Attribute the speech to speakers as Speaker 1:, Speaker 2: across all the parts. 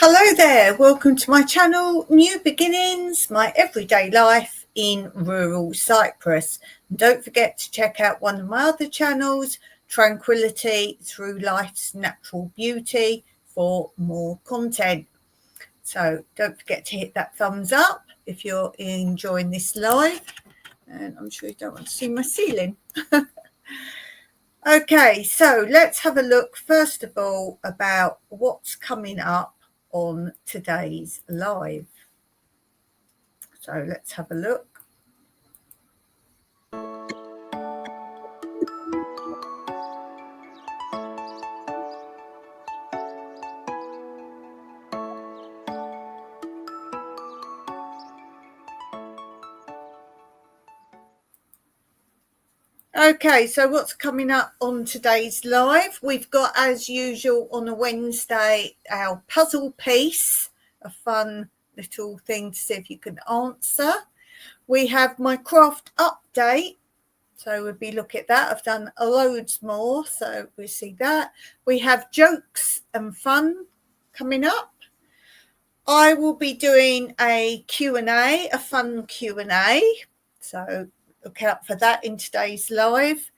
Speaker 1: Hello there, welcome to my channel, New Beginnings, my everyday life in rural Cyprus. And don't forget to check out one of my other channels, Tranquility Through Life's Natural Beauty, for more content. So don't forget to hit that thumbs up if you're enjoying this live. And I'm sure you don't want to see my ceiling. Okay, so let's have a look first of all about what's coming up on today's live. So let's have a look. Okay, so what's coming up on today's live? We've got, as usual, on a Wednesday, our puzzle piece, a fun little thing to see if you can answer. We have my craft update, so we'll be looking at that. I've done loads more, so we'll see that. We have jokes and fun coming up. I will be doing a Q&A, a fun Q&A, so look out for that in today's live.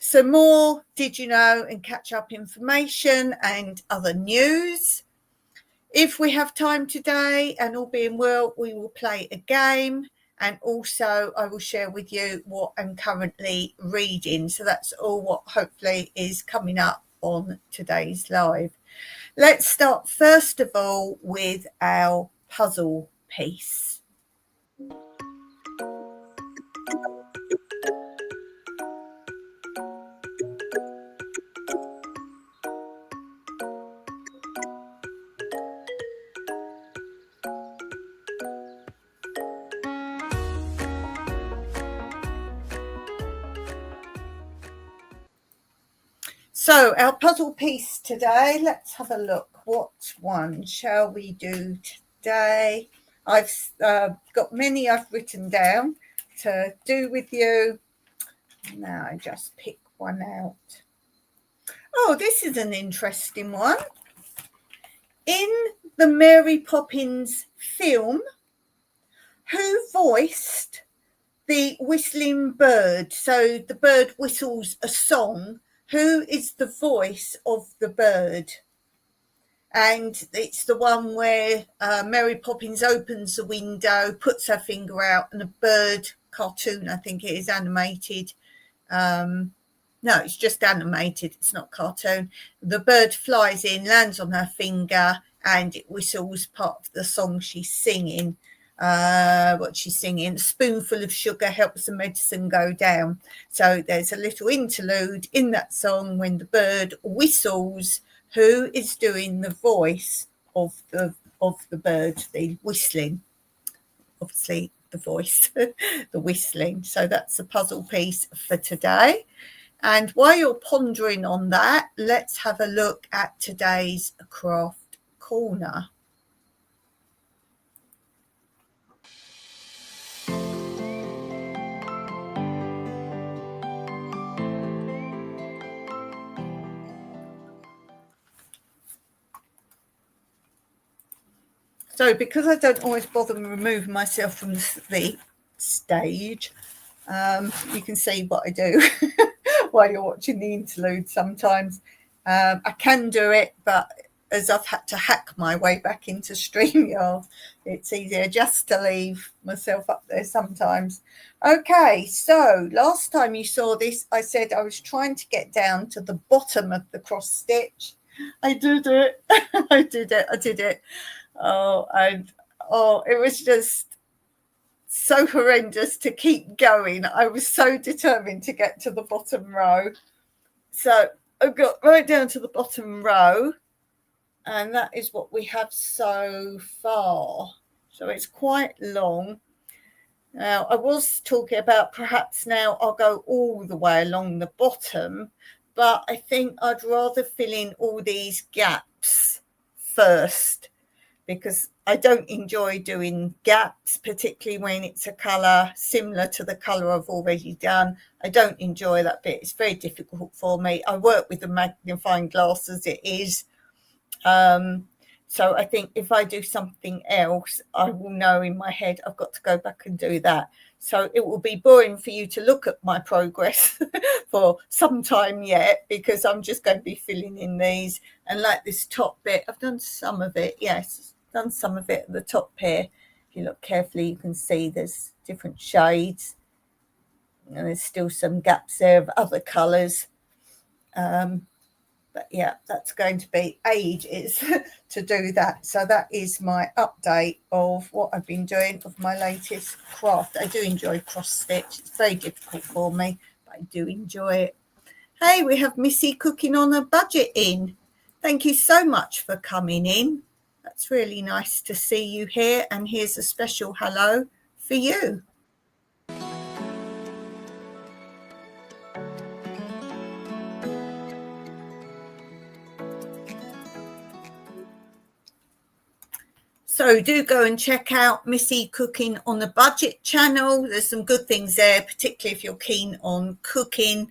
Speaker 1: Some more Did You Know and catch up information and other news. If we have time today and all being well, we will play a game, and also I will share with you what I'm currently reading. So that's all what hopefully is coming up on today's live. Let's start first of all with our puzzle piece. So our puzzle piece today, let's have a look. What one shall we do today? I've got many I've written down to do with you. Now I just pick one out. Oh, this is an interesting one. In the Mary Poppins film, who voiced the whistling bird? So the bird whistles a song. Who is the voice of the bird? And it's the one where Mary Poppins opens the window, puts her finger out, and a bird cartoon, I think it is, animated. No, it's just animated. It's not cartoon. The bird flies in, lands on her finger, and it whistles part of the song she's singing. What she's singing, a spoonful of sugar helps the medicine go down. So there's a little interlude in that song when the bird whistles. Who is doing the voice of the bird, the whistling? Obviously the voice, the whistling. So that's the puzzle piece for today. And while you're pondering on that, let's have a look at today's craft corner. So because I don't always bother removing myself from the stage, you can see what I do while you're watching the interlude sometimes. I can do it, but as I've had to hack my way back into StreamYard, it's easier just to leave myself up there sometimes. Okay, so last time you saw this, I said I was trying to get down to the bottom of the cross stitch. I did it. I did it. It was just so horrendous to keep going. I was so determined to get to the bottom row. So I got right down to the bottom row, and that is what we have so far. So it's quite long. Now, I was talking about perhaps now I'll go all the way along the bottom, but I think I'd rather fill in all these gaps first, because I don't enjoy doing gaps, particularly when it's a colour similar to the colour I've already done. I don't enjoy that bit. It's very difficult for me. I work with the magnifying glass as it is. So I think if I do something else, I will know in my head I've got to go back and do that. So it will be boring for you to look at my progress for some time yet, because I'm just going to be filling in these. And like this top bit, I've done some of it. Yes, done some of it at the top here. If you look carefully, you can see there's different shades. And there's still some gaps there of other colours. But yeah, that's going to be ages to do that. So that is my update of what I've been doing of my latest craft. I do enjoy cross stitch. It's very difficult for me, but I do enjoy it. Hey, we have Missy Cooking on a Budget in. Thank you so much for coming in. That's really nice to see you here. And here's a special hello for you. So do go and check out Missy Cooking on a Budget channel. There's some good things there, particularly if you're keen on cooking.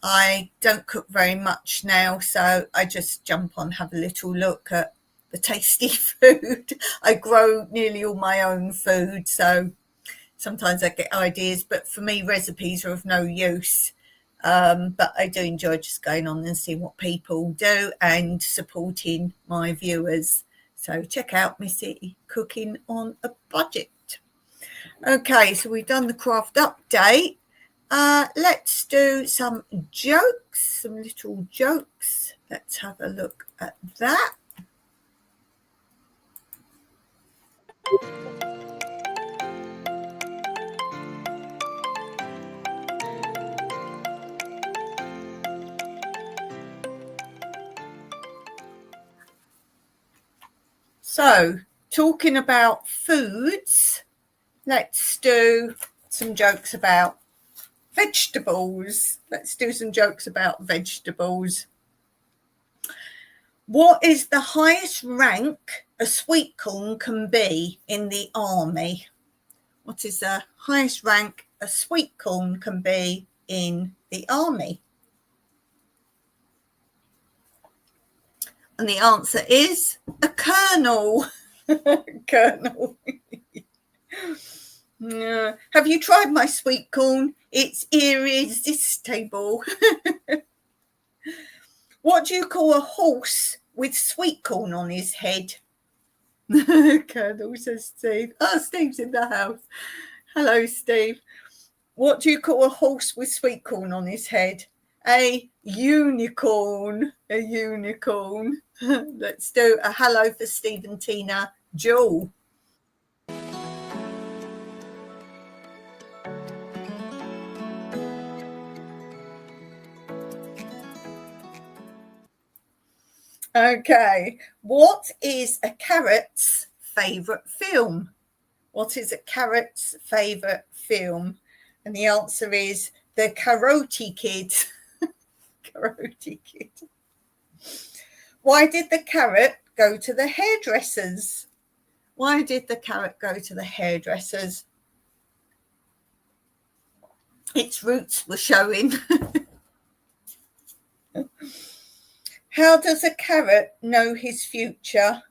Speaker 1: I don't cook very much now, so I just jump on, have a little look at the tasty food. I grow nearly all my own food, so sometimes I get ideas, but for me, recipes are of no use. But I do enjoy just going on and seeing what people do and supporting my viewers. So check out Missy Cooking on a Budget. Okay, so we've done the craft update. Let's do some jokes, some little jokes. Let's have a look at that. So, talking about foods, let's do some jokes about vegetables. Let's do some jokes about vegetables. What is the highest rank a sweet corn can be in the army? What is the highest rank a sweet corn can be in the army? And the answer is a colonel. Colonel. Have you tried my sweet corn? It's irresistible. What do you call a horse with sweet corn on his head? Colonel, says Steve. Oh, Steve's in the house. Hello, Steve. What do you call a horse with sweet corn on his head? A unicorn. A unicorn. Let's do a hello for Steve and Tina. Joel. Okay. What is a carrot's favourite film? What is a carrot's favourite film? And the answer is The Karate Kid. Karate Kid. Why did the carrot go to the hairdressers? Why did the carrot go to the hairdressers? Its roots were showing. How does a carrot know his future?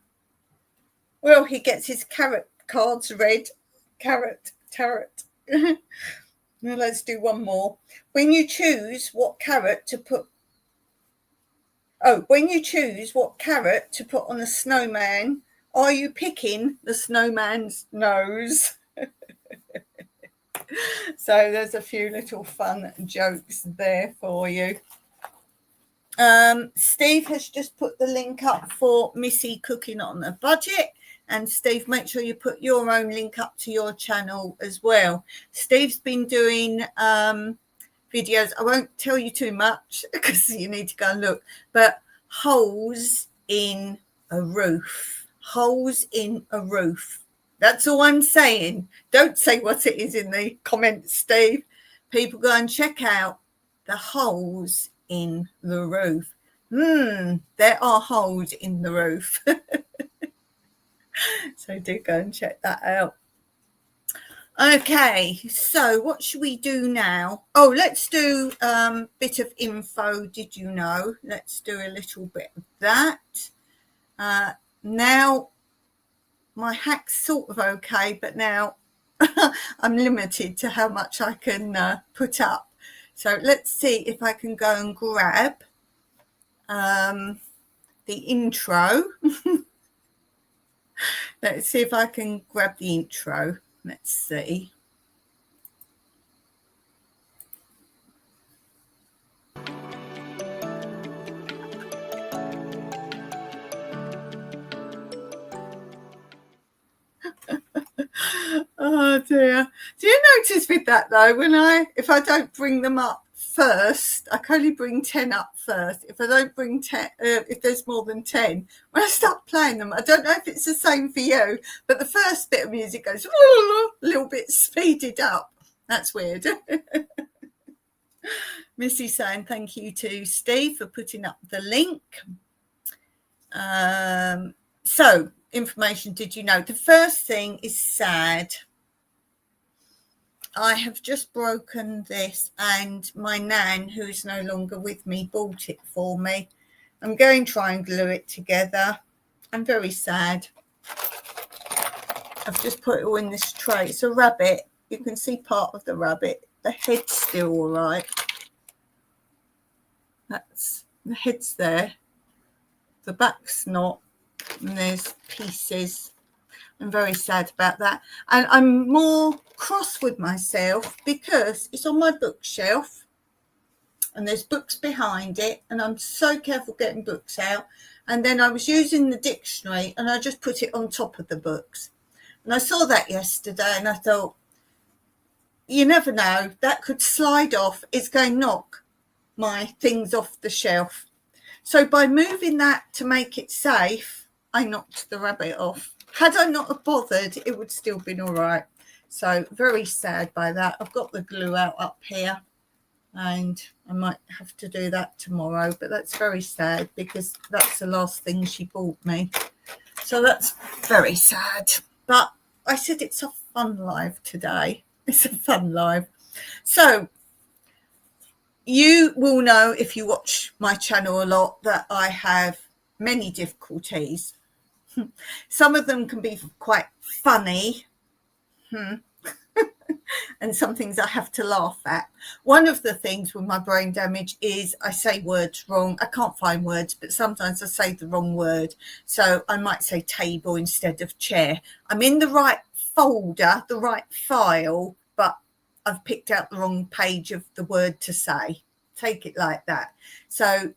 Speaker 1: Well, he gets his carrot cards read. Carrot, tarot. Now let's do one more. When you choose what carrot to put on a snowman, are you picking the snowman's nose? So there's a few little fun jokes there for you. Steve has just put the link up for Missy Cooking on a Budget. And Steve, make sure you put your own link up to your channel as well. Steve's been doing videos. I won't tell you too much because you need to go and look. But holes in a roof. Holes in a roof. That's all I'm saying. Don't say what it is in the comments, Steve. People go and check out the holes in the roof. There are holes in the roof. So do go and check that out. Okay, so what should we do now? Oh, let's do a bit of info. Did you know? Let's do a little bit of that. now my hack's sort of okay, but now I'm limited to how much I can put up. So let's see if I can go and grab the intro. Let's see if I can grab the intro. Let's see. Oh dear. Do you notice with that though, if I don't bring them up first, I can only bring 10 up first. If I don't bring 10, if there's more than 10, when I start playing them, I don't know if it's the same for you, but the first bit of music goes a little bit speeded up. That's weird. Missy saying thank you to Steve for putting up the link. So, information, did you know? The first thing is sad. I have just broken this, and my nan, who is no longer with me, bought it for me. I'm going to try and glue it together. I'm very sad. I've just put it all in this tray. It's a rabbit. You can see part of the rabbit. The head's still all right. That's the head's there. The back's not. And there's pieces. I'm very sad about that. And I'm more cross with myself because it's on my bookshelf and there's books behind it, and I'm so careful getting books out. And then I was using the dictionary and I just put it on top of the books. And I saw that yesterday and I thought, you never know, that could slide off. It's going to knock my things off the shelf. So by moving that to make it safe, I knocked the rabbit off. Had I not have bothered, it would still been all right. So very sad by that. I've got the glue out up here and I might have to do that tomorrow, but that's very sad because that's the last thing she bought me. So that's very sad. But I said it's a fun live today. It's a fun live. So you will know if you watch my channel a lot that I have many difficulties. Some of them can be quite funny. And some things I have to laugh at. One of the things with my brain damage is I say words wrong. I can't find words, but sometimes I say the wrong word. So I might say table instead of chair. I'm in the right folder, the right file, but I've picked out the wrong page of the word to say. Take it like that. So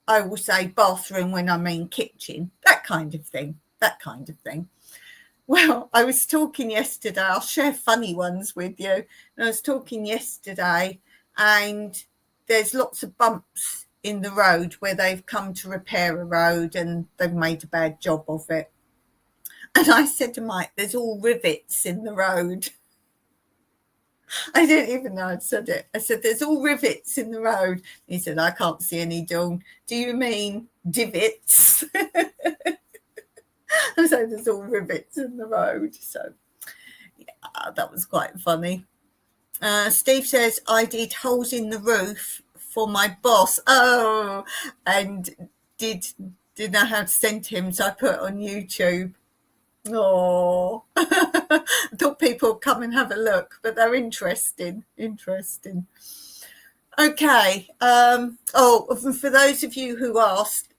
Speaker 1: I will say bathroom when I mean kitchen, that kind of thing. Well, I was talking yesterday, I'll share funny ones with you. And I was talking yesterday and there's lots of bumps in the road where they've come to repair a road and they've made a bad job of it. And I said to Mike, there's all rivets in the road. I didn't even know I'd said it. I said, there's all rivets in the road. He said, I can't see any, Dawn. Do you mean divots? I said, there's all rivets in the road. So, yeah, that was quite funny. Steve says, I did holes in the roof for my boss. Oh, and didn't know how to send him, so I put it on YouTube. Oh, I thought people would come and have a look, but they're interesting. Okay. For those of you who asked,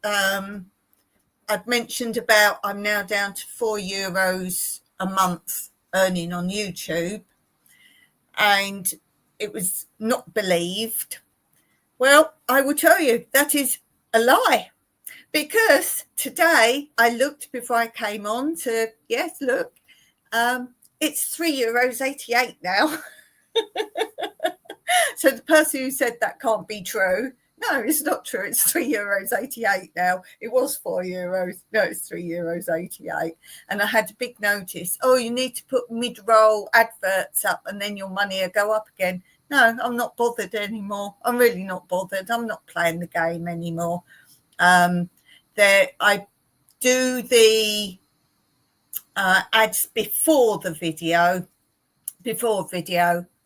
Speaker 1: I've mentioned about I'm now down to €4 a month earning on YouTube, and it was not believed. Well, I will tell you that is a lie. Because today I looked before I came on to, yes, look, it's €3.88 now. So the person who said that can't be true, no, it's not true. It's €3.88 now. It was €4. No, it's €3.88. And I had a big notice. Oh, you need to put mid-roll adverts up and then your money will go up again. No, I'm not bothered anymore. I'm really not bothered. I'm not playing the game anymore. I do the ads before video,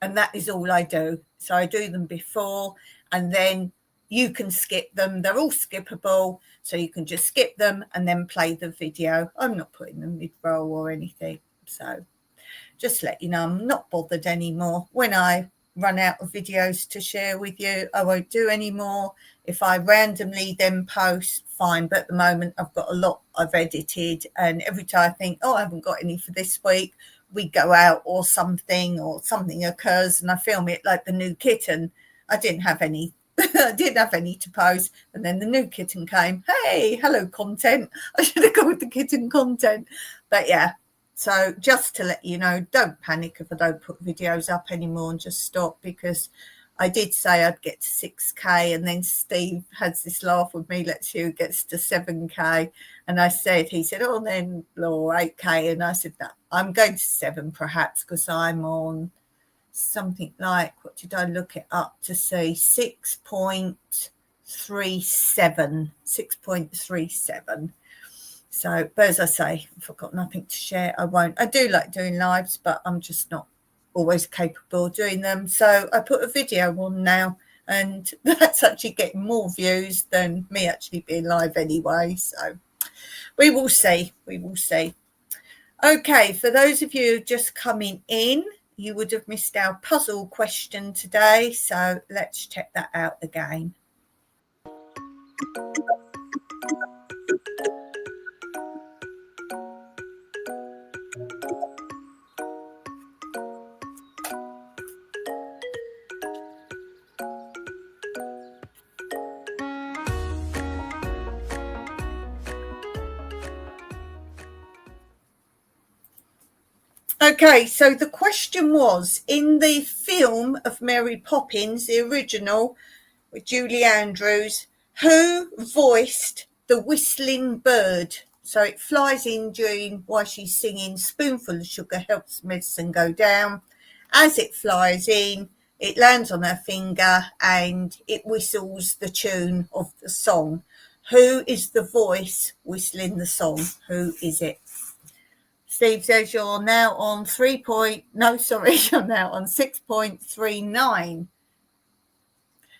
Speaker 1: and that is all I do. So I do them before, and then you can skip them. They're all skippable, so you can just skip them and then play the video. I'm not putting them mid-roll or anything, so just let you know I'm not bothered anymore. When I run out of videos to share with you, I won't do any more. If I randomly then post, fine, but at the moment I've got a lot I've edited, and every time I think, oh, I haven't got any for this week, we go out or something occurs and I film it, like the new kitten. I didn't have any to post, and then the new kitten came. Hey, hello content. I should have gone with the kitten content, but yeah. So just to let you know, don't panic if I don't put videos up anymore, and just stop, because I did say I'd get to 6K, and then Steve has this laugh with me, let's see who gets to 7K. And he said, oh, then 8K. And I said, no, I'm going to 7 perhaps, because I'm on something like, what did I look it up to see? 6.37. So, but as I say, if I've got nothing to share, I won't. I do like doing lives, but I'm just not always capable of doing them. So I put a video on now, and that's actually getting more views than me actually being live anyway. So we will see. Okay, for those of you just coming in, you would have missed our puzzle question today. So let's check that out again. Okay, so the question was, in the film of Mary Poppins, the original with Julie Andrews, who voiced the whistling bird? So it flies in during while she's singing, spoonful of sugar helps medicine go down. As it flies in, it lands on her finger and it whistles the tune of the song. Who is the voice whistling the song? Who is it? Steve says you're now on you're now on 6.39.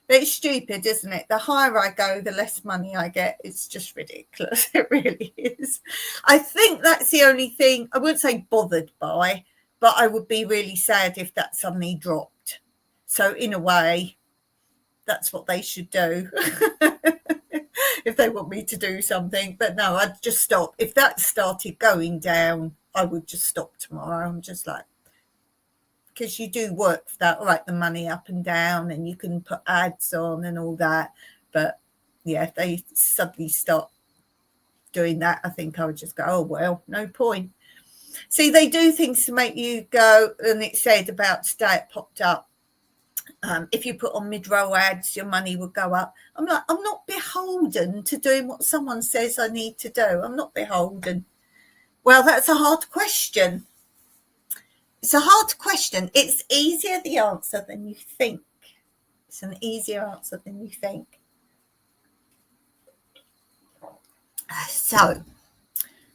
Speaker 1: But it's stupid, isn't it? The higher I go, the less money I get. It's just ridiculous. It really is. I think that's the only thing I wouldn't say bothered by, but I would be really sad if that suddenly dropped. So in a way, that's what they should do. If they want me to do something. But no, I'd just stop. If that started going down, I would just stop tomorrow. I'm just like, because you do work for that, like the money up and down, and you can put ads on and all that. But yeah, if they suddenly start doing that, I think I would just go, oh, well, no point. See, they do things to make you go, and it said about today, it popped up, if you put on mid-roll ads, your money will go up. I'm like, I'm not beholden to doing what someone says I need to do. I'm not beholden. Well, that's a hard question. It's a hard question. It's easier the answer than you think. It's an easier answer than you think. So,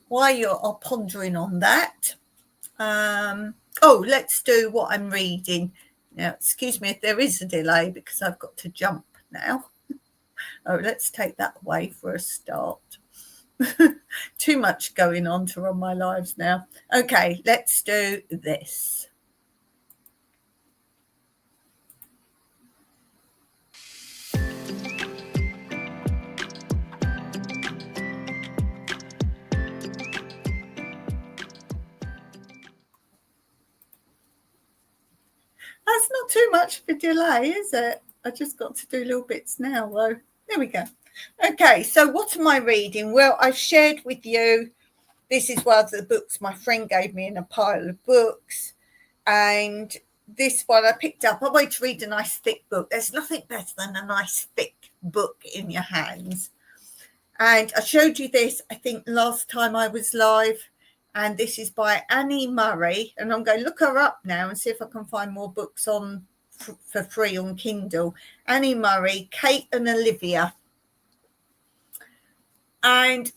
Speaker 1: while you're pondering on that, let's do what I'm reading. Now, excuse me if there is a delay because I've got to jump now. Let's take that away for a start. Too much going on to run my lives now. Okay, let's do this. That's not too much of a delay, is it? I just got to do little bits now, though. There we go. Okay, so what am I reading? Well, I've shared with you, this is one of the books my friend gave me in a pile of books. And this one I picked up. I wanted to read a nice thick book. There's nothing better than a nice thick book in your hands. And I showed you this, I think, last time I was live. And this is by Annie Murray. And I'm going to look her up now and see if I can find more books on for free on Kindle. Annie Murray, Kate and Olivia. And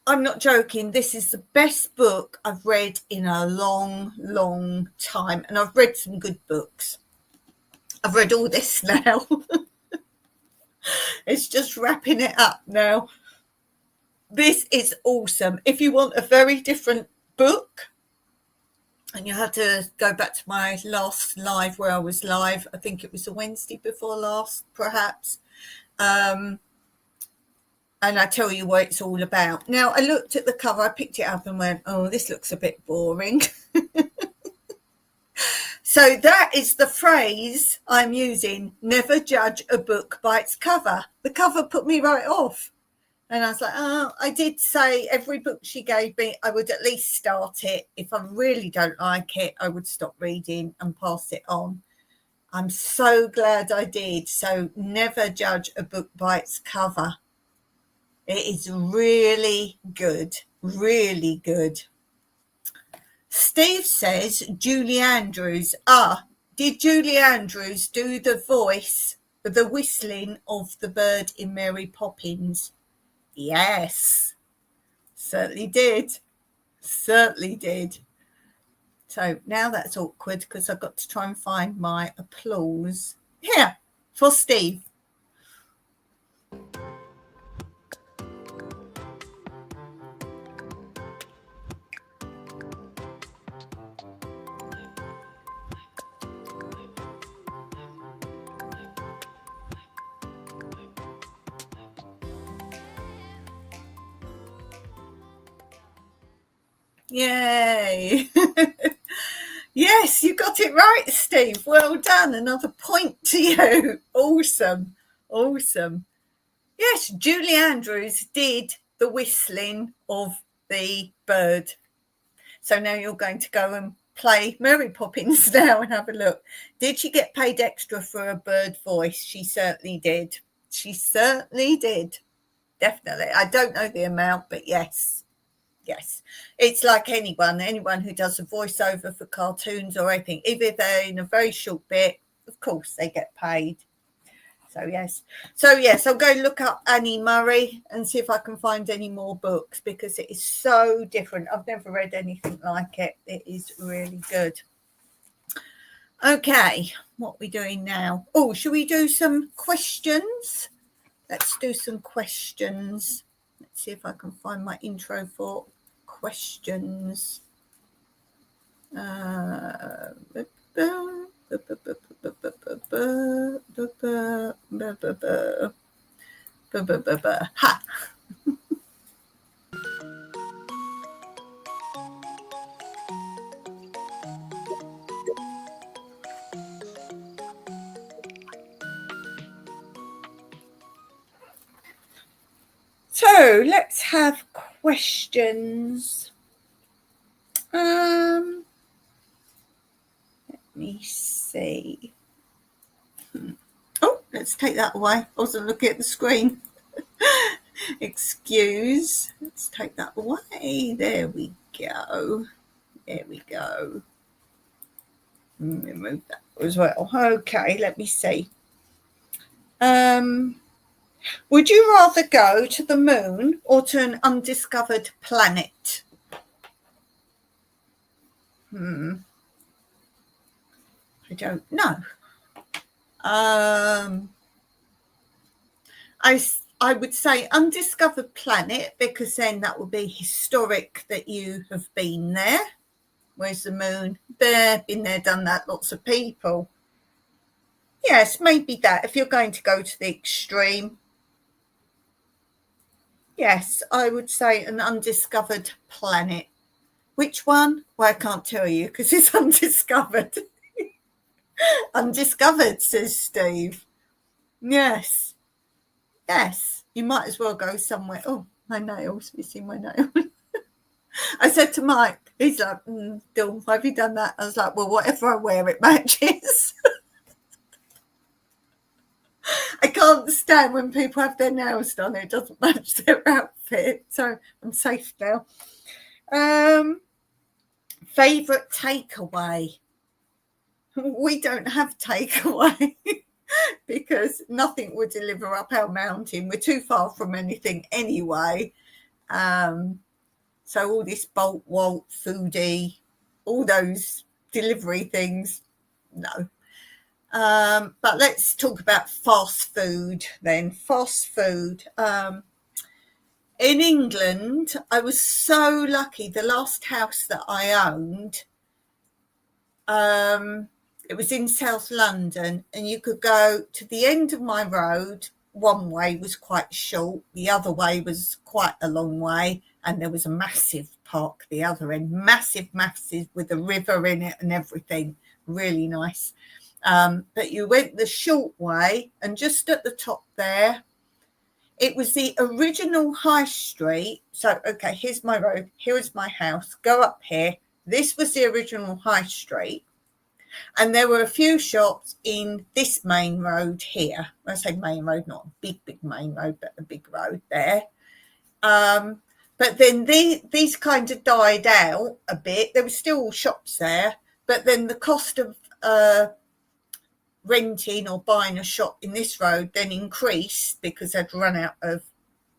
Speaker 1: I'm not joking. This is the best book I've read in a long, long time. And I've read some good books. I've read all this now. It's just wrapping it up now. This is awesome. If you want a very different book, and you have to go back to my last live where I was live, I think it was the Wednesday before last, perhaps. And I tell you what it's all about. Now, I looked at the cover, I picked it up and went, oh, this looks a bit boring. So that is the phrase I'm using, never judge a book by its cover. The cover put me right off. And I was like, oh, I did say every book she gave me, I would at least start it. If I really don't like it, I would stop reading and pass it on. I'm so glad I did. So never judge a book by its cover. It is really good, really good. Steve says Julie Andrews. Did Julie Andrews do the voice, the whistling of the bird in Mary Poppins? Yes, certainly did. Certainly did. So now that's awkward because I've got to try and find my applause. Here, for Steve. Yay. Yes, you got it right, Steve. Well done. Another point to you. Awesome. Awesome. Yes, Julie Andrews did the whistling of the bird. So now you're going to go and play Mary Poppins now and have a look. Did she get paid extra for a bird voice? She certainly did. She certainly did. Definitely. I don't know the amount, but yes. Yes. It's like anyone who does a voiceover for cartoons or anything, even if they're in a very short bit, of course they get paid. So yes, I'll go look up Annie Murray and see if I can find any more books because it is so different. I've never read anything like it. It is really good. Okay, what are we doing now? Oh, should we do some questions? Let's do some questions. Let's see if I can find my intro for questions. Ha. So let's have questions. Let me see. Oh, let's take that away. I wasn't looking at the screen. Excuse. Let's take that away. There we go. There we go. Remove that as well. Okay, let me see. Would you rather go to the moon or to an undiscovered planet? I don't know. I would say undiscovered planet because then that would be historic that you have been there. Where's the moon? There, been there, done that, lots of people. Yes, maybe that. If you're going to go to the extreme. Yes, I would say an undiscovered planet. Which one? Well, I can't tell you because it's undiscovered. Undiscovered, says Steve. Yes. Yes, you might as well go somewhere. Oh, my nails, missing my nail. I said to Mike, he's like, Dawn, have you done that? I was like, well, whatever I wear, it matches. I can't stand when people have their nails done. It doesn't match their outfit. So I'm safe now. Favourite takeaway? We don't have takeaway. Because nothing would deliver up our mountain. We're too far from anything anyway. So all this Bolt, Foodie, all those delivery things, no. But let's talk about fast food then. Fast food. In England, I was so lucky. The last house that I owned, it was in South London, and you could go to the end of my road. One way was quite short, the other way was quite a long way, and there was a massive park the other end, massive, massive, with a river in it and everything. Really nice. But you went the short way, and just at the top there, it was the original high street. So, okay, here's my road, here is my house, go up here. This was the original high street. And there were a few shops in this main road here. When I say main road, not a big, big main road, but a big road there. But then these kind of died out a bit. There were still shops there, but then the cost of renting or buying a shop in this road then increased because they'd run out of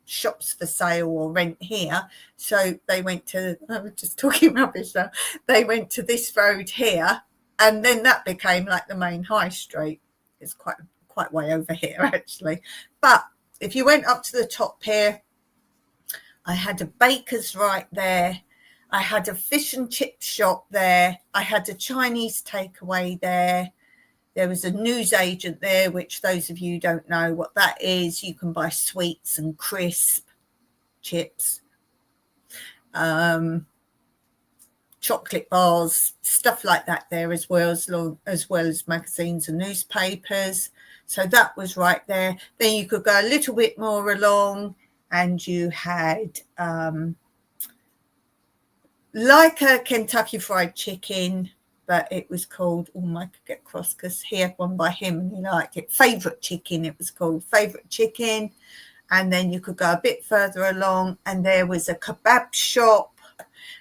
Speaker 1: shops for sale or rent here. So they went to, I'm just talking rubbish now, they went to this road here, and then that became like the main high street. It's quite way over here actually. But if you went up to the top here, I had a baker's right there, I had a fish and chip shop there, I had a Chinese takeaway there. There was a newsagent there, which those of you who don't know what that is, you can buy sweets and crisp chips, chocolate bars, stuff like that there, as well as magazines and newspapers. So that was right there. Then you could go a little bit more along, and you had like a Kentucky Fried Chicken, but it was called, I could get cross because he had one by him and he liked it. Favourite Chicken, it was called Favourite Chicken. And then you could go a bit further along, and there was a kebab shop.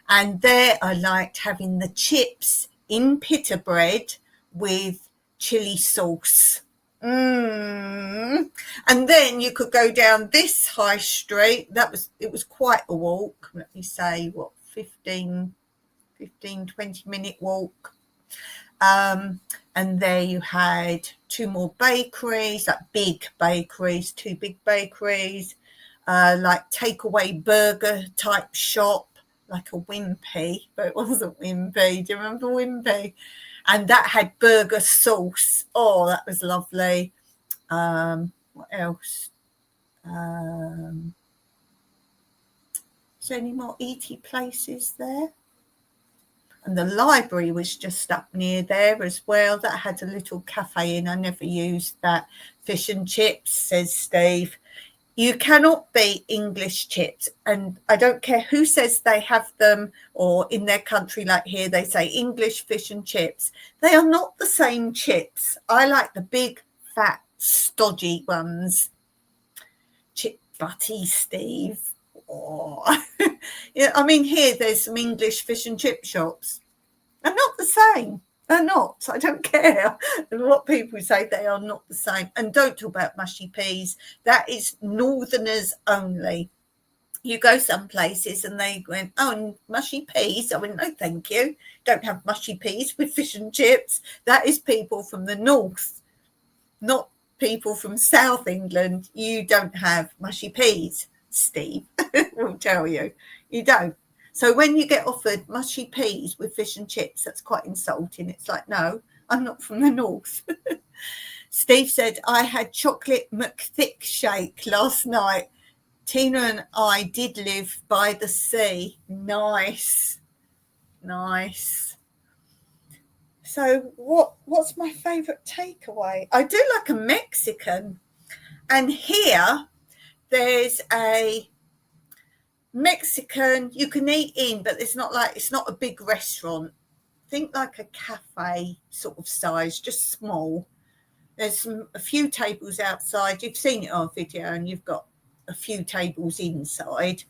Speaker 1: And there I liked having the chips in pita bread with chili sauce. And then you could go down this high street. It was quite a walk. Let me say, 15, 20-minute walk. And there you had two more bakeries, like big bakeries, two big bakeries, like takeaway burger type shop, like a Wimpy, but it wasn't Wimpy. Do you remember Wimpy? And that had burger sauce. Oh, that was lovely. What else? Is there any more eaty places there? And the library was just up near there as well. That had a little cafe in. I never used that. Fish and chips, says Steve. You cannot beat English chips. And I don't care who says they have them, or in their country, like here, they say English fish and chips. They are not the same chips. I like the big, fat, stodgy ones. Chip butty, Steve. Oh. Yeah, I mean, here there's some English fish and chip shops. They're not the same. They're not. I don't care what people say. They are not the same. And don't talk about mushy peas. That is Northerners only. You go some places and they went, oh, mushy peas. I went, no, thank you. Don't have mushy peas with fish and chips. That is people from the north, not people from South England. You don't have mushy peas, Steve will tell you. You don't. So when you get offered mushy peas with fish and chips, that's quite insulting. It's like, no, I'm not from the north. Steve said, I had chocolate McThick shake last night. Tina and I did live by the sea. Nice. Nice. So what's my favourite takeaway? I do like a Mexican. And here there's a Mexican you can eat in, but it's not a big restaurant. Think like a cafe sort of size, just small. There's a few tables outside. You've seen it on video, and you've got a few tables inside.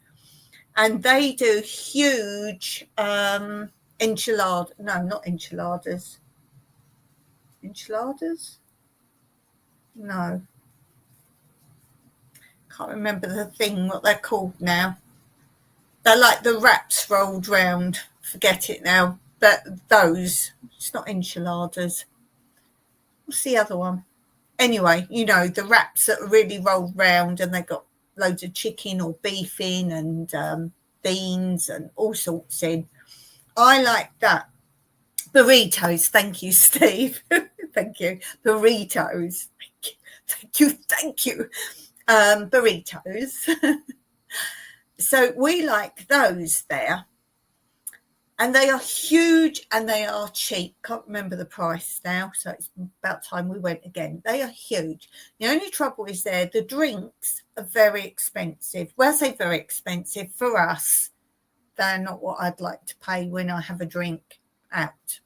Speaker 1: And they do huge enchiladas. No, not enchiladas. Enchiladas? No. Can't remember the thing, what they're called now. They're like the wraps rolled round. Forget it now. But those, it's not enchiladas. What's the other one? Anyway, you know, the wraps that are really rolled round and they've got loads of chicken or beef in and beans and all sorts in. I like that. Burritos. Thank you, Steve. Thank you. Burritos. Thank you. Burritos. So we like those there. And they are huge and they are cheap. Can't remember the price now, so it's about time we went again. They are huge. The only trouble is the drinks are very expensive. Well, I say very expensive for us. They're not what I'd like to pay when I have a drink out.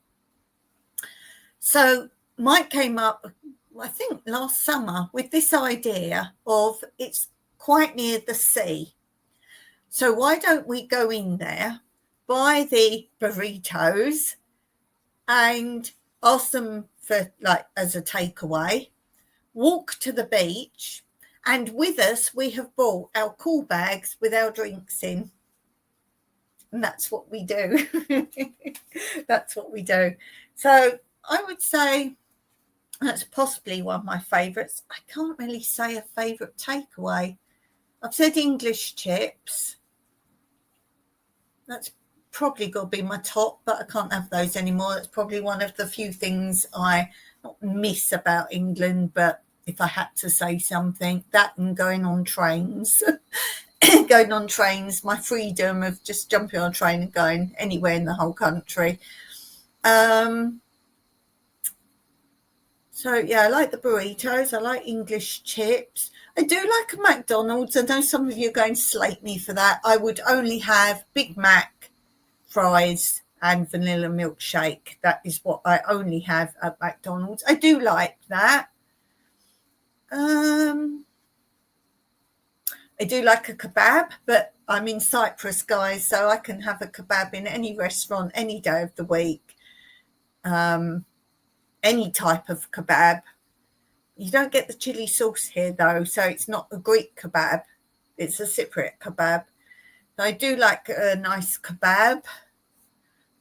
Speaker 1: So Mike came up, I think last summer, with this idea of it's quite near the sea. So why don't we go in there, buy the burritos and ask them for like as a takeaway, walk to the beach, and with us we have bought our cool bags with our drinks in. And that's what we do. That's what we do. So I would say that's possibly one of my favourites. I can't really say a favourite takeaway. I've said English chips. That's probably got to be my top, but I can't have those anymore. That's probably one of the few things I not miss about England, but if I had to say something, that and going on trains. Going on trains, my freedom of just jumping on a train and going anywhere in the whole country. So, yeah, I like the burritos. I like English chips. I do like a McDonald's. I know some of you are going to slate me for that. I would only have Big Mac, fries, and vanilla milkshake. That is what I only have at McDonald's. I do like that. I do like a kebab, but I'm in Cyprus, guys, so I can have a kebab in any restaurant any day of the week. Any type of kebab. You don't get the chili sauce here, though, so it's not a Greek kebab. It's a Cypriot kebab. I do like a nice kebab.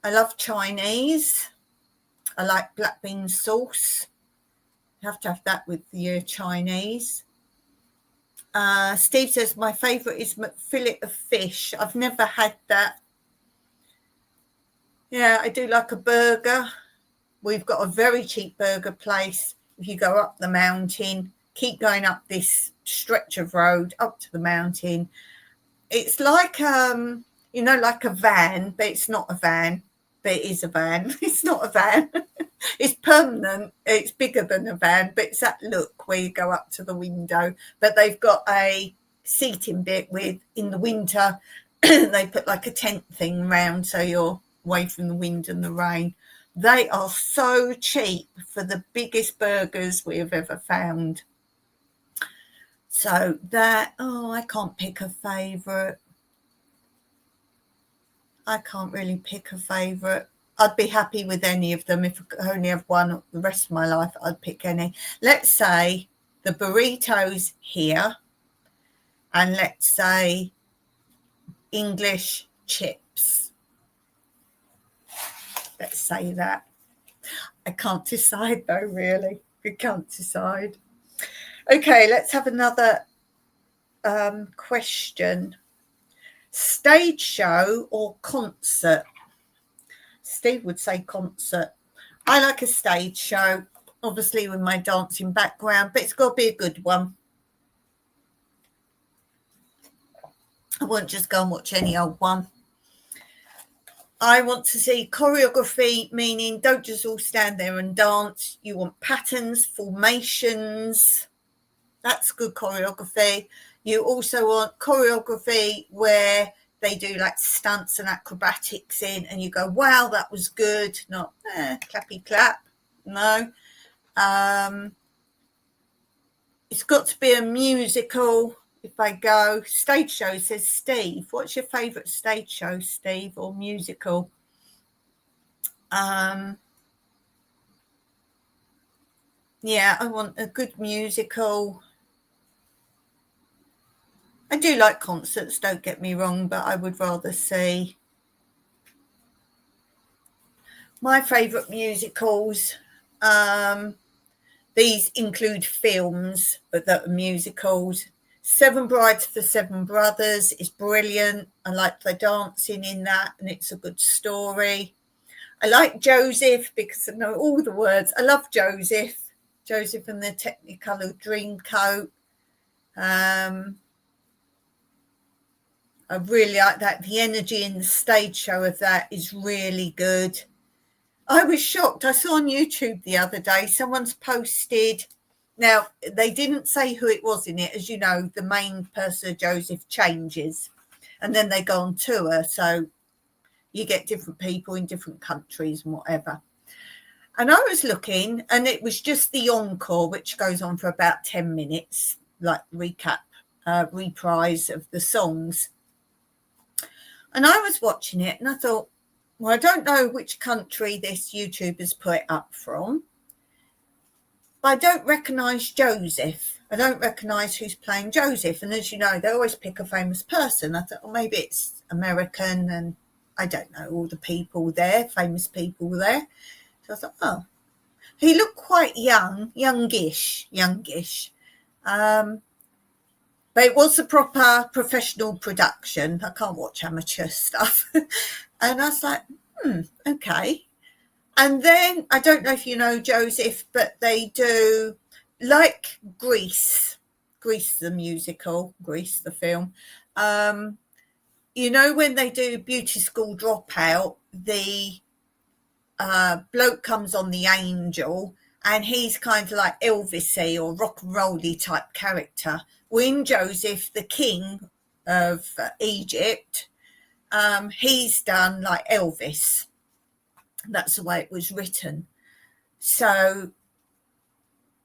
Speaker 1: I love Chinese. I like black bean sauce. You have to have that with your Chinese. Steve says, my favourite is fillet of fish. I've never had that. Yeah, I do like a burger. We've got a very cheap burger place. If you go up the mountain, keep going up this stretch of road up to the mountain. It's like, like a van, but it's not a van. But it is a van. It's not a van. It's permanent. It's bigger than a van, but it's that look where you go up to the window. But they've got a seating bit with, in the winter, they put like a tent thing round so you're away from the wind and the rain. They are so cheap for the biggest burgers we have ever found. So that, I can't pick a favourite. I can't really pick a favourite. I'd be happy with any of them. If I only have one the rest of my life, I'd pick any. Let's say the burritos here, and let's say English chips. Let's say that. I can't decide though, really. I can't decide. Okay, let's have another question. Stage show or concert? Steve would say concert. I like a stage show, obviously with my dancing background, but it's got to be a good one. I won't just go and watch any old one. I want to see choreography, meaning don't just all stand there and dance. You want patterns, formations. That's good choreography. You also want choreography where they do like stunts and acrobatics in and you go, wow, that was good. Not clappy clap. No. It's got to be a musical. If I go stage show, says Steve. What's your favourite stage show, Steve, or musical? Yeah, I want a good musical. I do like concerts, don't get me wrong, but I would rather see my favourite musicals. These include films that are musicals. Seven Brides for Seven Brothers is brilliant. I like the dancing in that, and it's a good story. I like Joseph because I know all the words. I love Joseph and the Technicolor Dreamcoat. I really like that. The energy in the stage show of that is really good. I was shocked. I saw on YouTube the other day, someone's posted. Now, they didn't say who it was in it. As you know, the main person, Joseph, changes. And then they go on tour. So you get different people in different countries and whatever. And I was looking, and it was just the encore, which goes on for about 10 minutes, like reprise of the songs. And I was watching it, and I thought, well, I don't know which country this YouTuber's put it up from, but I don't recognise Joseph. I don't recognise who's playing Joseph. And as you know, they always pick a famous person. I thought, well, maybe it's American, and I don't know all the people there, famous people there. So I thought, oh, he looked quite youngish. But it was a proper professional production. I can't watch amateur stuff. And I was like, okay. And then, I don't know if you know Joseph, but they do, like Grease the musical, Grease the film. You know, when they do Beauty School Dropout, the bloke comes on the angel, and he's kind of like Elvis-y or rock and roll-y type character. When Joseph, the king of Egypt, he's done like Elvis. That's the way it was written. So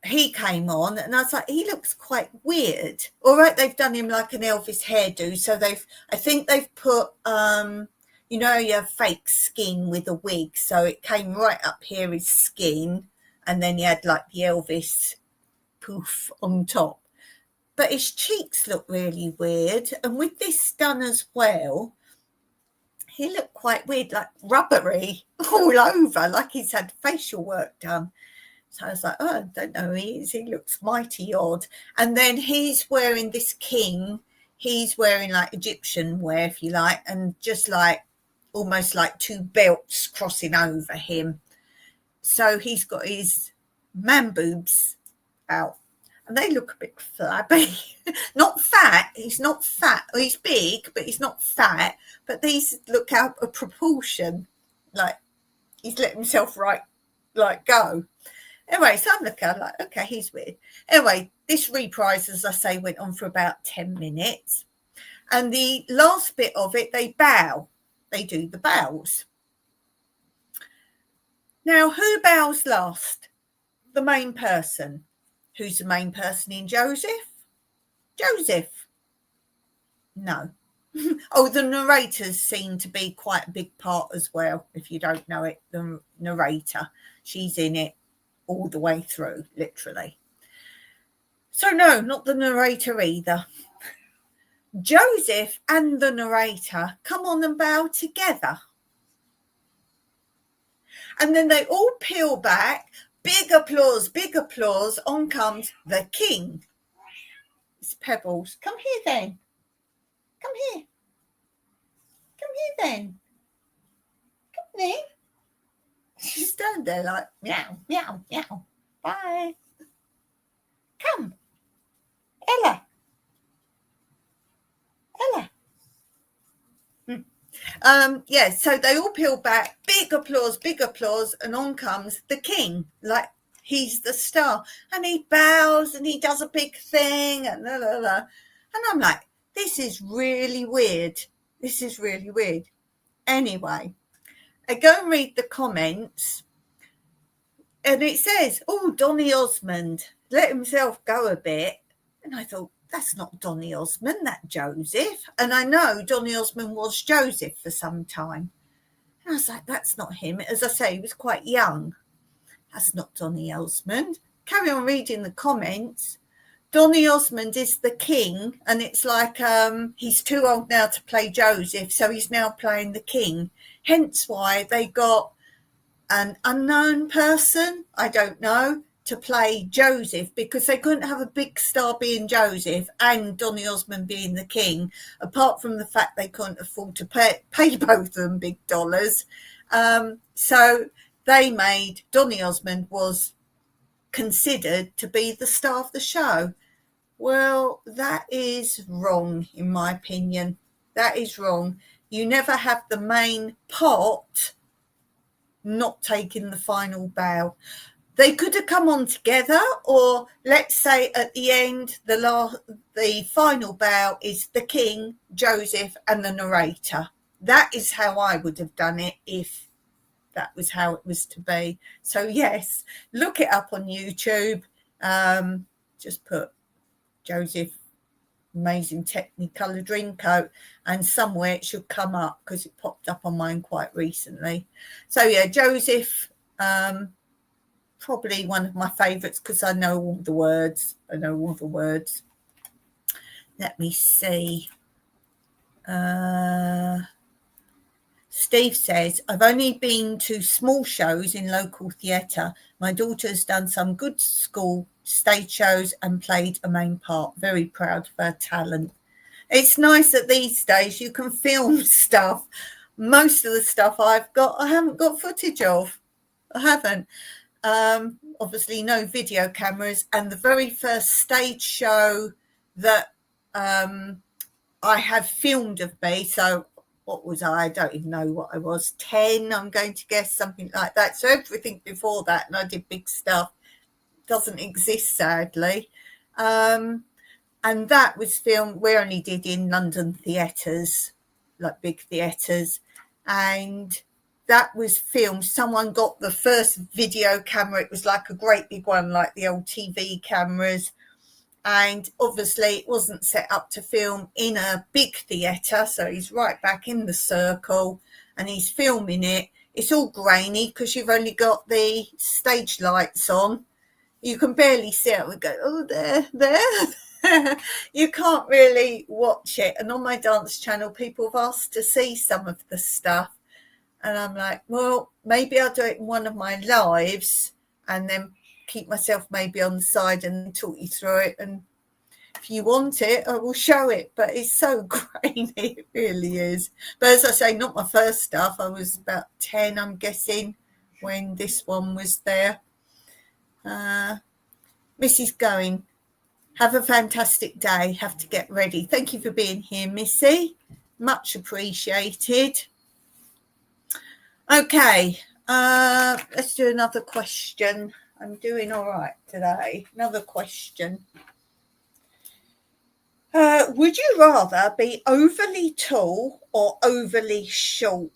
Speaker 1: he came on, and I was like, he looks quite weird. All right, they've done him like an Elvis hairdo. So I think they've put, you know, your fake skin with a wig. So it came right up here, his skin, and then he had like the Elvis poof on top. But his cheeks look really weird. And with this done as well, he looked quite weird, like rubbery all over, like he's had facial work done. So I was like, oh, I don't know who he is. He looks mighty odd. And then he's wearing this king. He's wearing like Egyptian wear, if you like, and just like almost like two belts crossing over him. So he's got his man boobs out. And they look a bit flabby. Not fat. He's not fat. Well, he's big, but he's not fat. But these look out of proportion. Like he's let himself go. Anyway, so I'm looking, I'm like, okay, he's weird. Anyway, this reprise, as I say, went on for about 10 minutes. And the last bit of it, they bow. They do the bows. Now, who bows last? The main person. Who's the main person in Joseph? Joseph. No. Oh, the narrators seem to be quite a big part as well. If you don't know it, the narrator, she's in it all the way through, literally. So no, not the narrator either. Joseph and the narrator come on and bow together. And then they all peel back. Big applause, big applause. On comes the king. It's Pebbles. Come here then. Come here. Come here then. Come here. She stood there like, meow, meow, meow. Bye. Come. Ella. Yeah, so they all peel back, big applause, and on comes the king, like he's the star, and he bows and he does a big thing, and la la la. And I'm like, this is really weird. Anyway, I go and read the comments, and it says, oh, Donny Osmond let himself go a bit. And I thought, that's not Donny Osmond, that's Joseph. And I know Donny Osmond was Joseph for some time. And I was like, that's not him. As I say, he was quite young. That's not Donny Osmond. Carry on reading the comments. Donny Osmond is the king, and it's like he's too old now to play Joseph, so he's now playing the king. Hence why they got an unknown person, I don't know, to play Joseph because they couldn't have a big star being Joseph and Donny Osmond being the king, apart from the fact they couldn't afford to pay both of them big dollars. So they made Donny Osmond was considered to be the star of the show. Well, that is wrong, in my opinion. That is wrong. You never have the main part not taking the final bow. They could have come on together, or let's say at the end, the final bow is the king, Joseph, and the narrator. That is how I would have done it if that was how it was to be. So yes, look it up on YouTube. Just put Joseph amazing Technicolor Dreamcoat, and somewhere it should come up because it popped up on mine quite recently. So yeah, Joseph, probably one of my favourites because I know all the words. Let me see. Steve says, I've only been to small shows in local theatre. My daughter's done some good school stage shows and played a main part. Very proud of her talent. It's nice that these days you can film stuff. Most of the stuff I haven't got footage of. I haven't. Obviously no video cameras, and the very first stage show that I have filmed of me, so what was I don't even know what I was, 10, I'm going to guess, something like that. So everything before that, and I did big stuff, doesn't exist sadly. And that was filmed, we only did in London theatres, like big theatres, and that was filmed. Someone got the first video camera. It was like a great big one, like the old TV cameras. And obviously it wasn't set up to film in a big theatre. So he's right back in the circle and he's filming it. It's all grainy because you've only got the stage lights on. You can barely see it. We go, oh, there. You can't really watch it. And on my dance channel, people have asked to see some of the stuff. And I'm like, well, maybe I'll do it in one of my lives and then keep myself maybe on the side and talk you through it. And if you want it, I will show it. But it's so grainy, it really is. But as I say, not my first stuff. I was about 10, I'm guessing, when this one was there. Mrs. Going, have a fantastic day. Have to get ready. Thank you for being here, Missy. Much appreciated. Okay, let's do another question. I'm doing all right today. Another question. Would you rather be overly tall or overly short?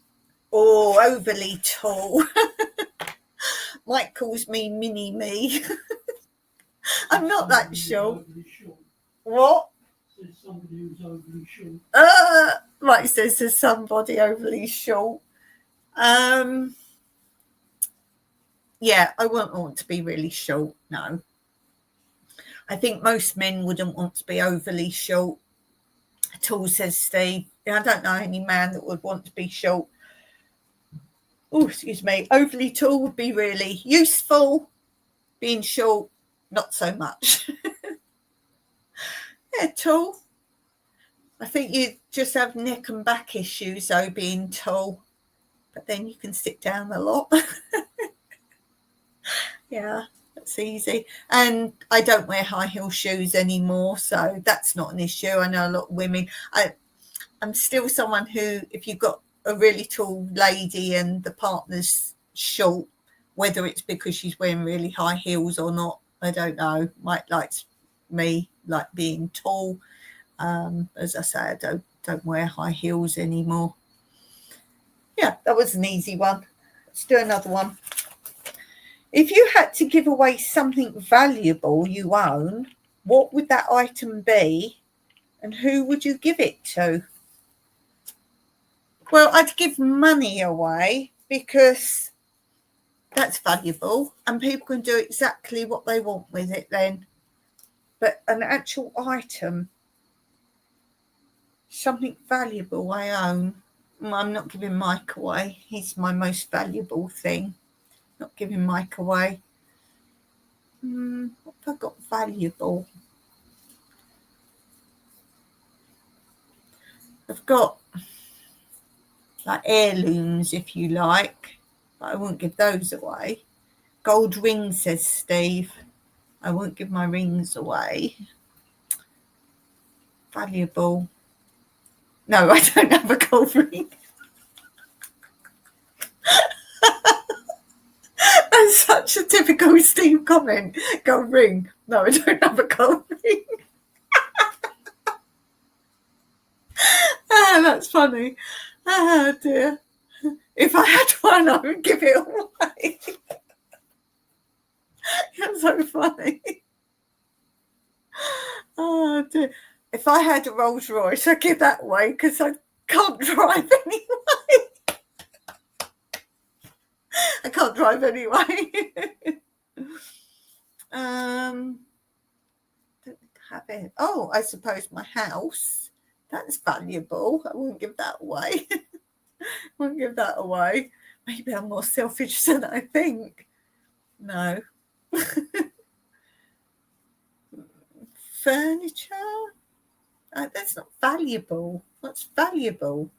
Speaker 1: Oh, overly tall. Mike calls me mini me. I'm not that short. What? There's somebody who's overly short. Mike says there's somebody overly short. Yeah, I wouldn't want to be really short, no. I think most men wouldn't want to be overly short at all, says Steve. I don't know any man that would want to be short. Oh, excuse me. Overly tall would be really useful. Being short, not so much. Yeah, tall. I think you just have neck and back issues, though, being tall. But then you can sit down a lot. Yeah, that's easy. And I don't wear high heel shoes anymore, so that's not an issue. I know a lot of women. I'm still someone who, if you've got a really tall lady and the partner's short, whether it's because she's wearing really high heels or not, I don't know. Mike likes me like being tall. As I say, I don't wear high heels anymore. Yeah, that was an easy one. Let's do another one. If you had to give away something valuable you own, what would that item be and who would you give it to? Well, I'd give money away because that's valuable and people can do exactly what they want with it then. But an actual item, something valuable I own, I'm not giving Mike away. He's my most valuable thing. Not giving Mike away. What have I got valuable? I've got like heirlooms, if you like, but I won't give those away. Gold ring, says Steve. I won't give my rings away. Valuable. No, I don't have a gold ring. That's such a typical Steve comment. Gold ring. No, I don't have a gold ring. That's funny. Oh dear. If I had one, I would give it away. That's so funny. Oh dear. If I had a Rolls Royce, I'd give that away because I can't drive anyway. I can't drive anyway. Don't think I have it. Oh, I suppose my house. That's valuable. I wouldn't give that away. Won't give that away. Maybe I'm more selfish than I think. No. Furniture? That's not valuable. What's valuable?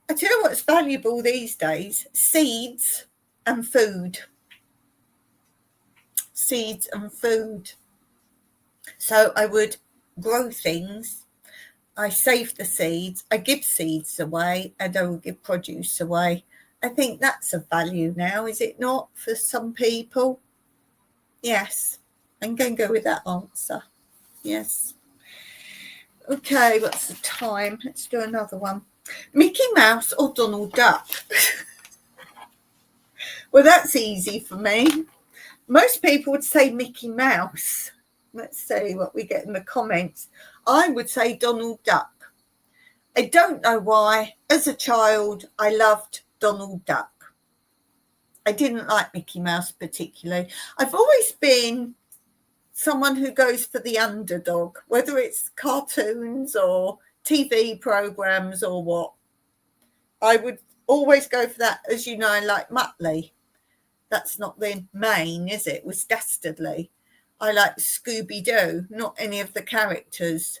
Speaker 1: I tell you what's valuable these days? Seeds and food. Seeds and food. So I would grow things. I save the seeds. I give seeds away, and I will give produce away. I think that's a value now, is it not, for some people? Yes. I'm going to go with that answer. Yes. Okay, what's the time? Let's do another one. Mickey Mouse or Donald Duck? Well, that's easy for me. Most people would say Mickey Mouse. Let's see what we get in the comments. I would say Donald Duck. I don't know why. As a child, I loved Donald Duck. I didn't like Mickey Mouse particularly. I've always been someone who goes for the underdog, whether it's cartoons or TV programs or what. I would always go for that. As you know, I like Muttley. That's not the main, is it? It was Dastardly. I like Scooby-Doo, not any of the characters.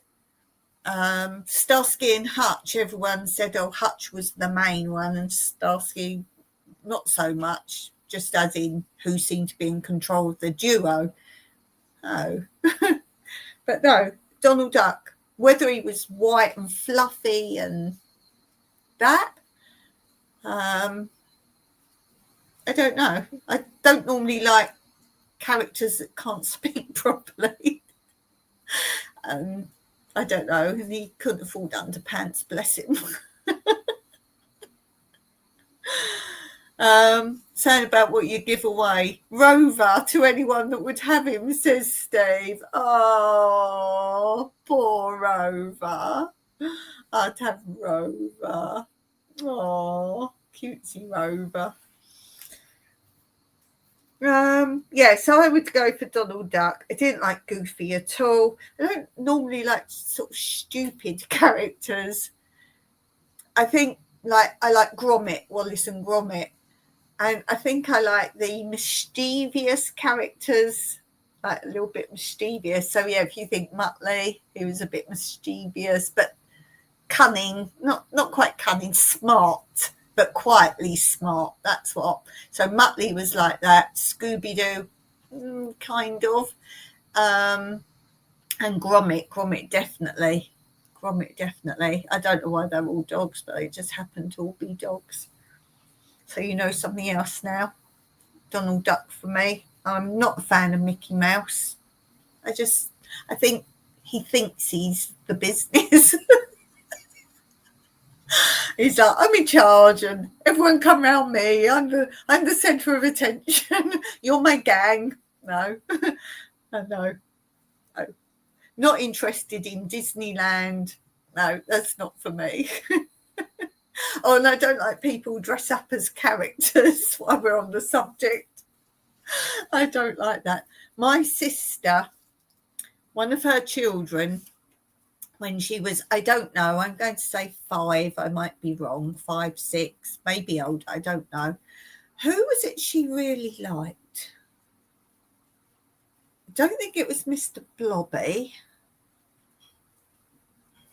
Speaker 1: Starsky and Hutch, everyone said, oh, Hutch was the main one, and Starsky not so much, just as in who seemed to be in control of the duo. Oh. But no, Donald Duck, whether he was white and fluffy and that, I don't know. I don't normally like characters that can't speak properly. I don't know. And he couldn't afford underpants, bless him. Saying about what you give away. Rover to anyone that would have him, says Steve. Oh, poor Rover. I'd have Rover. Oh, cutesy Rover. Yeah, so I would go for Donald Duck. I didn't like Goofy at all. I don't normally like sort of stupid characters. I think I like Gromit, Wallace and Gromit. And I think I like the mischievous characters, like a little bit mischievous. So yeah, if you think Muttley, he was a bit mischievous, but cunning, not quite cunning, smart, but quietly smart. That's what. So Muttley was like that. Scooby-Doo, kind of. And Gromit definitely. Gromit definitely. I don't know why they're all dogs, but they just happen to all be dogs. So you know something else now. Donald Duck for me. I'm not a fan of Mickey Mouse. I think he thinks he's the business. He's like, I'm in charge and everyone come around me. I'm the centre of attention. You're my gang. No. No. Not interested in Disneyland. No, that's not for me. Oh, and I don't like people dress up as characters while we're on the subject. I don't like that. My sister, one of her children, when she was, I don't know, I'm going to say 5, I might be wrong, 5, 6, maybe older, I don't know. Who was it she really liked? don't think it was Mr. Blobby.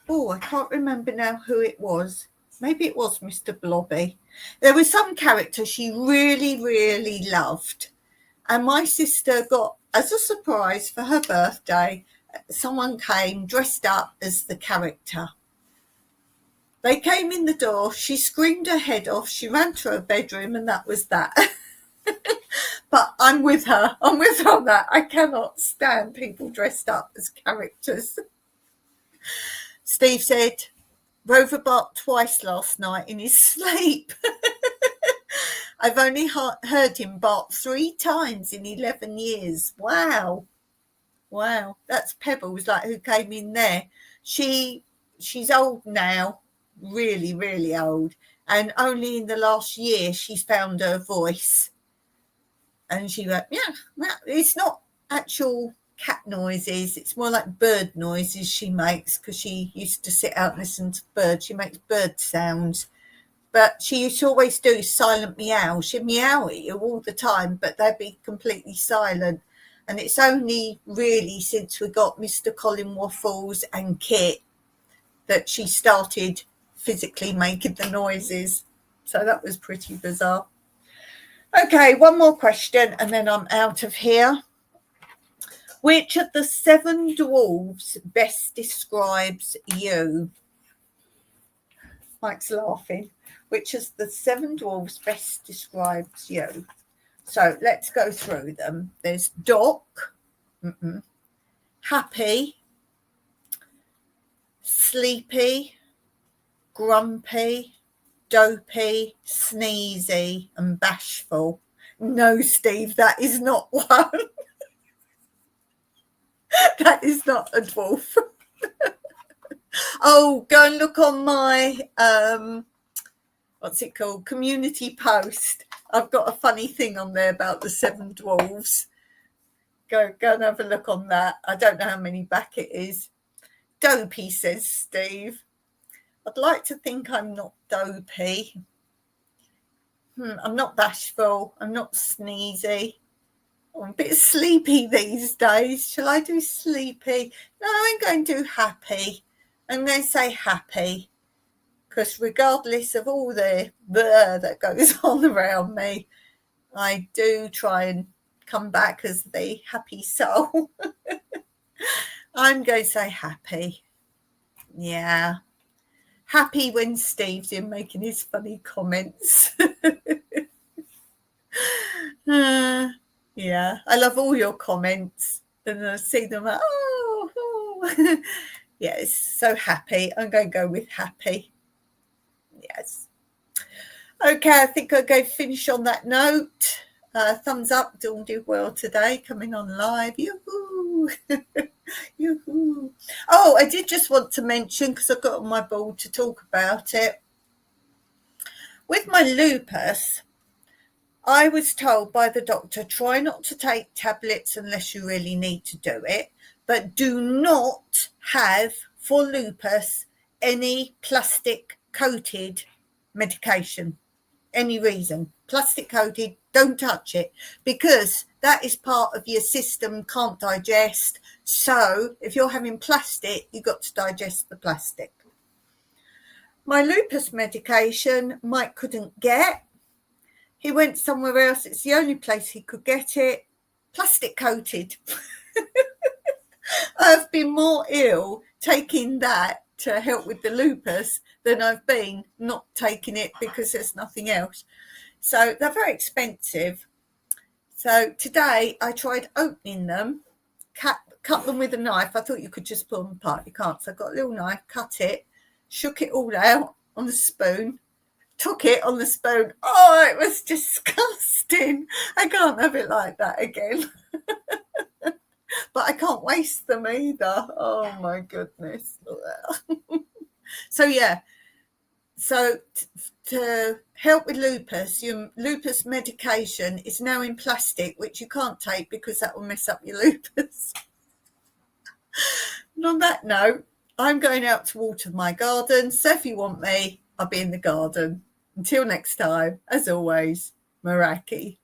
Speaker 1: Oh, I can't remember now who it was. Maybe it was Mr. Blobby. There was some character she really, really loved. And my sister got, as a surprise for her birthday, someone came dressed up as the character. They came in the door, she screamed her head off, she ran to her bedroom, and that was that. But I'm with her on that. I cannot stand people dressed up as characters. Steve said, Rover barked twice last night in his sleep. I've only heard him bark 3 times in 11 years. Wow. That's Pebbles, like, who came in there. She's old now, really, really old. And only in the last year she's found her voice. And she went, yeah, it's not actual cat noises. It's more like bird noises she makes, because she used to sit out and listen to birds. She makes bird sounds. But she used to always do silent meow. She'd meow at you all the time, but they'd be completely silent. And it's only really since we got Mr. Colin Waffles and Kit that she started physically making the noises. So that was pretty bizarre. Okay, one more question and then I'm out of here. Which of the 7 dwarves best describes you? Mike's laughing. Which of the 7 dwarves best describes you? So let's go through them. There's Doc, Happy, Sleepy, Grumpy, Dopey, Sneezy, and Bashful. No, Steve, that is not one. That is not a dwarf. Oh, go and look on my what's it called, community post. I've got a funny thing on there about the 7 dwarves. Go and have a look on that. I don't know how many back it is. Dopey, says Steve. I'd like to think I'm not dopey. I'm not bashful. I'm not sneezy. I'm a bit sleepy these days. Shall I do sleepy? No, I'm going to do happy. I'm going to say happy. Because regardless of all the that goes on around me, I do try and come back as the happy soul. I'm going to say happy. Yeah. Happy when Steve's in making his funny comments. Yeah, I love all your comments. And I see them like, oh. Yes, so happy. I'm going to go with happy. Yes. Okay, I think I'll go finish on that note. Thumbs up, Dawn did well today, coming on live. Yoo-hoo! Yoo-hoo! Oh, I did just want to mention, because I've got on my board to talk about it. With my lupus, I was told by the doctor, try not to take tablets unless you really need to do it, but do not have, for lupus, any plastic-coated medication. Any reason. Plastic-coated, don't touch it, because that is part of your system, can't digest. So if you're having plastic, you've got to digest the plastic. My lupus medication, Mike couldn't get. He went somewhere else. It's the only place he could get it. Plastic coated. I've been more ill taking that to help with the lupus than I've been not taking it because there's nothing else. So they're very expensive. So today I tried opening them, cut them with a knife. I thought you could just pull them apart. You can't. So I got a little knife, cut it, shook it all out on the spoon. Took it on the spoon. Oh, it was disgusting. I can't have it like that again. But I can't waste them either. Oh, my goodness. So, yeah. So, to help with lupus, your lupus medication is now in plastic, which you can't take because that will mess up your lupus. And on that note, I'm going out to water my garden. So if you want me, I'll be in the garden. Until next time, as always, Meraki.